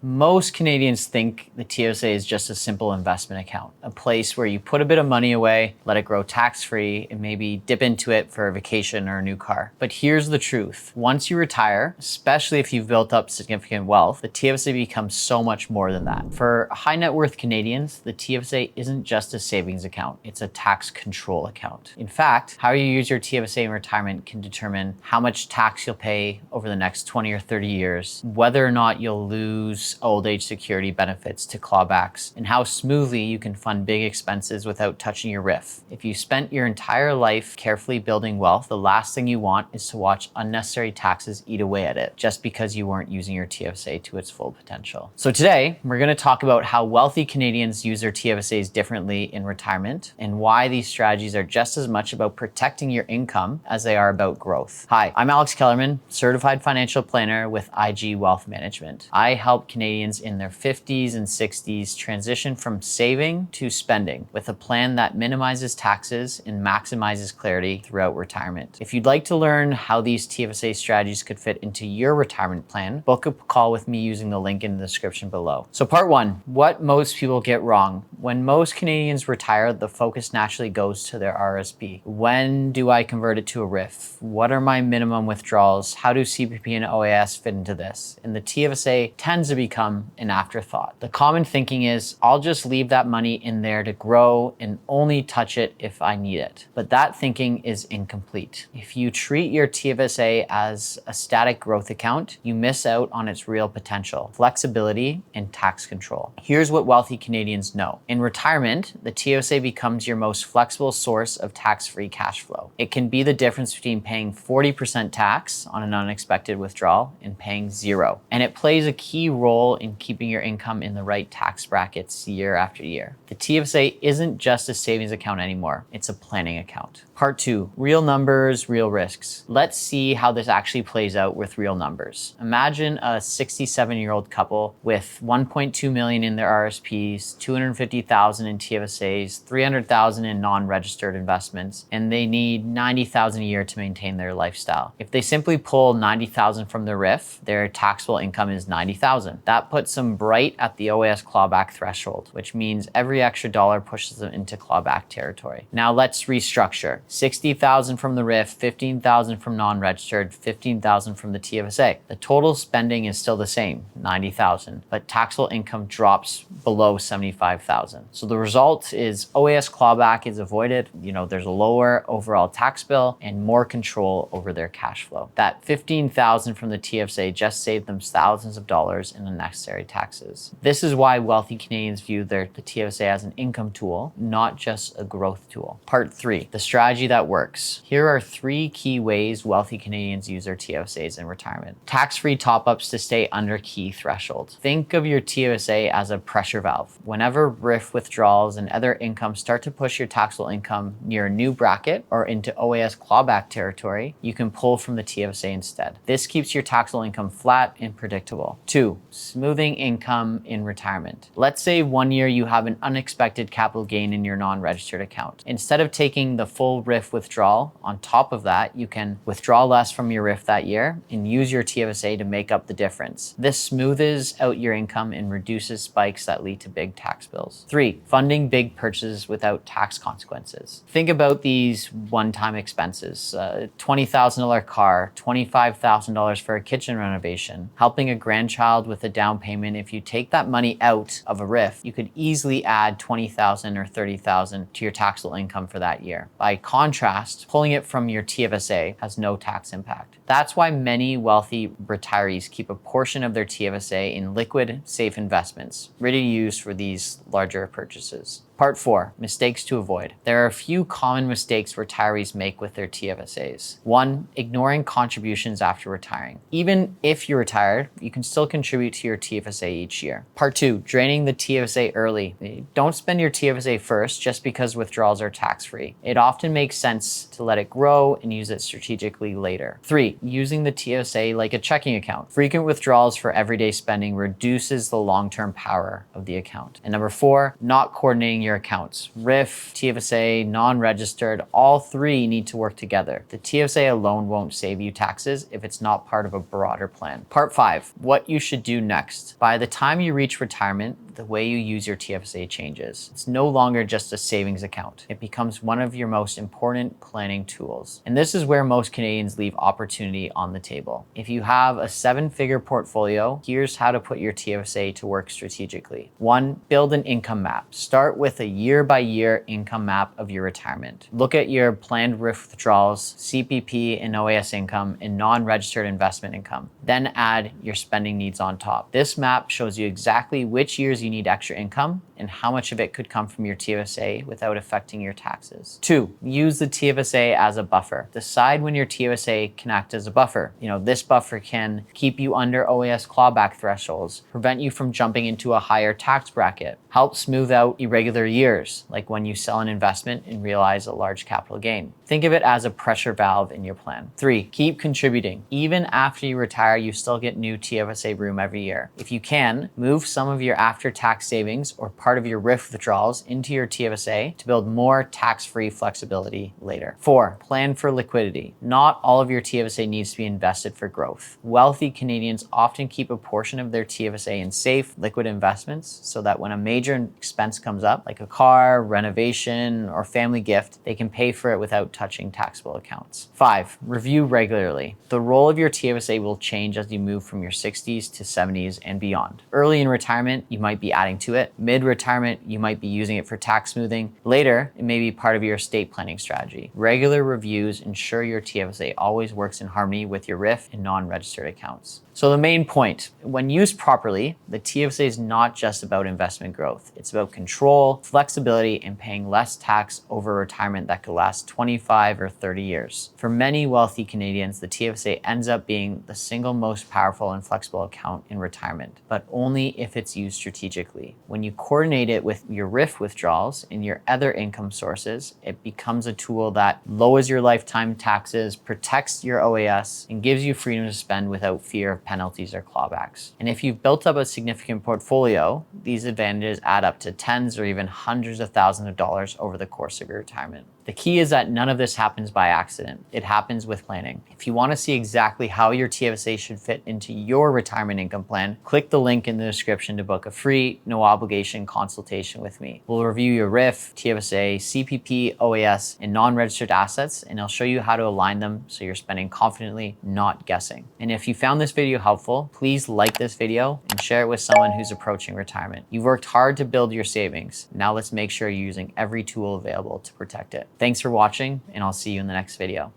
Most Canadians think the TFSA is just a simple investment account, a place where you put a bit of money away, let it grow tax-free, and maybe dip into it for a vacation or a new car. But here's the truth. Once you retire, especially if you've built up significant wealth, the TFSA becomes so much more than that. For high net worth Canadians, the TFSA isn't just a savings account, it's a tax control account. In fact, how you use your TFSA in retirement can determine how much tax you'll pay over the next 20 or 30 years, whether or not you'll lose old age security benefits to clawbacks, and how smoothly you can fund big expenses without touching your RRIF. If you spent your entire life carefully building wealth, the last thing you want is to watch unnecessary taxes eat away at it just because you weren't using your TFSA to its full potential. So today, we're going to talk about how wealthy Canadians use their TFSAs differently in retirement and why these strategies are just as much about protecting your income as they are about growth. Hi, I'm Alex Kellerman, certified financial planner with IG Wealth Management. I help Canadians in their 50s and 60s transition from saving to spending with a plan that minimizes taxes and maximizes clarity throughout retirement. If you'd like to learn how these TFSA strategies could fit into your retirement plan, book a call with me using the link in the description below. So part one, what most people get wrong. When most Canadians retire, the focus naturally goes to their RSP. When do I convert it to a RRIF? What are my minimum withdrawals? How do CPP and OAS fit into this? And the TFSA tends to become an afterthought. The common thinking is, I'll just leave that money in there to grow and only touch it if I need it. But that thinking is incomplete. If you treat your TFSA as a static growth account, you miss out on its real potential, flexibility, and tax control. Here's what wealthy Canadians know. In retirement, the TFSA becomes your most flexible source of tax-free cash flow. It can be the difference between paying 40% tax on an unexpected withdrawal and paying zero. And it plays a key role in keeping your income in the right tax brackets year after year. The TFSA isn't just a savings account anymore, it's a planning account. Part two, real numbers, real risks. Let's see how this actually plays out with real numbers. Imagine a 67-year-old couple with 1.2 million in their RSPs, 250,000 in TFSAs, 300,000 in non-registered investments, and they need 90,000 a year to maintain their lifestyle. If they simply pull 90,000 from the RRIF, their taxable income is 90,000. That puts them right at the OAS clawback threshold, which means every extra dollar pushes them into clawback territory. Now let's restructure. 60,000 from the RRIF, 15,000 from non-registered, 15,000 from the TFSA. The total spending is still the same, 90,000, but taxable income drops below 75,000. So the result is OAS clawback is avoided. There's a lower overall tax bill and more control over their cash flow. That 15,000 from the TFSA just saved them thousands of dollars in unnecessary taxes. This is why wealthy Canadians view the TFSA as an income tool, not just a growth tool. Part three, the strategy that works. Here are three key ways wealthy Canadians use their TFSAs in retirement. Tax-free top-ups to stay under key thresholds. Think of your TFSA as a pressure valve. Whenever RRIF withdrawals and other income start to push your taxable income near a new bracket or into OAS clawback territory, you can pull from the TFSA instead. This keeps your taxable income flat and predictable. Two, smoothing income in retirement. Let's say one year you have an unexpected capital gain in your non-registered account. Instead of taking the full RRIF withdrawal, on top of that, you can withdraw less from your RRIF that year and use your TFSA to make up the difference. This smooths out your income and reduces spikes that lead to big tax bills. Three, funding big purchases without tax consequences. Think about these one-time expenses. $20,000 car, $25,000 for a kitchen renovation, helping a grandchild with a down payment. If you take that money out of a RRIF, you could easily add $20,000 or $30,000 to your taxable income for that year. By contrast, pulling it from your TFSA has no tax impact. That's why many wealthy retirees keep a portion of their TFSA in liquid, safe investments, ready to use for these larger purchases. Part 4, mistakes to avoid. There are a few common mistakes retirees make with their TFSAs. 1, ignoring contributions after retiring. Even if you're retired, you can still contribute to your TFSA each year. Part 2, draining the TFSA early. Don't spend your TFSA first just because withdrawals are tax-free. It often makes sense to let it grow and use it strategically later. 3, using the TFSA like a checking account. Frequent withdrawals for everyday spending reduces the long-term power of the account. And number 4, not coordinating your accounts. RRIF, TFSA, non-registered, all three need to work together. The TFSA alone won't save you taxes if it's not part of a broader plan. Part 5, what you should do next. By the time you reach retirement, the way you use your TFSA changes. It's no longer just a savings account. It becomes one of your most important planning tools. And this is where most Canadians leave opportunity on the table. If you have a 7-figure portfolio, here's how to put your TFSA to work strategically. 1, build an income map. Start with a year-by-year income map of your retirement. Look at your planned RRIF withdrawals, CPP and OAS income, and non-registered investment income. Then add your spending needs on top. This map shows you exactly which years you need extra income and how much of it could come from your TFSA without affecting your taxes. 2, use the TFSA as a buffer. Decide when your TFSA can act as a buffer. This buffer can keep you under OAS clawback thresholds, prevent you from jumping into a higher tax bracket, help smooth out irregular years, like when you sell an investment and realize a large capital gain. Think of it as a pressure valve in your plan. 3, keep contributing. Even after you retire, you still get new TFSA room every year. If you can, move some of your after-tax savings or part of your RRIF withdrawals into your TFSA to build more tax-free flexibility later. 4, plan for liquidity. Not all of your TFSA needs to be invested for growth. Wealthy Canadians often keep a portion of their TFSA in safe, liquid investments so that when a major expense comes up, like a car, renovation, or family gift, they can pay for it without touching taxable accounts. 5, review regularly. The role of your TFSA will change as you move from your 60s to 70s and beyond. Early in retirement, you might be adding to it. Mid-retirement, you might be using it for tax smoothing. Later, it may be part of your estate planning strategy. Regular reviews ensure your TFSA always works in harmony with your RRIF and non-registered accounts. So the main point, when used properly, the TFSA is not just about investment growth. It's about control, flexibility, and paying less tax over retirement that could last 25 or 30 years. For many wealthy Canadians, the TFSA ends up being the single most powerful and flexible account in retirement, but only if it's used strategically. When you coordinate it with your RRIF withdrawals and your other income sources, it becomes a tool that lowers your lifetime taxes, protects your OAS, and gives you freedom to spend without fear of penalties or clawbacks. And if you've built up a significant portfolio, these advantages add up to tens or even hundreds of thousands of dollars over the course of your retirement. The key is that none of this happens by accident. It happens with planning. If you want to see exactly how your TFSA should fit into your retirement income plan, click the link in the description to book a free, no obligation consultation with me. We'll review your RRIF, TFSA, CPP, OAS, and non-registered assets, and I'll show you how to align them so you're spending confidently, not guessing. And if you found this video helpful, please like this video and share it with someone who's approaching retirement. You've worked hard to build your savings. Now let's make sure you're using every tool available to protect it. Thanks for watching, and I'll see you in the next video.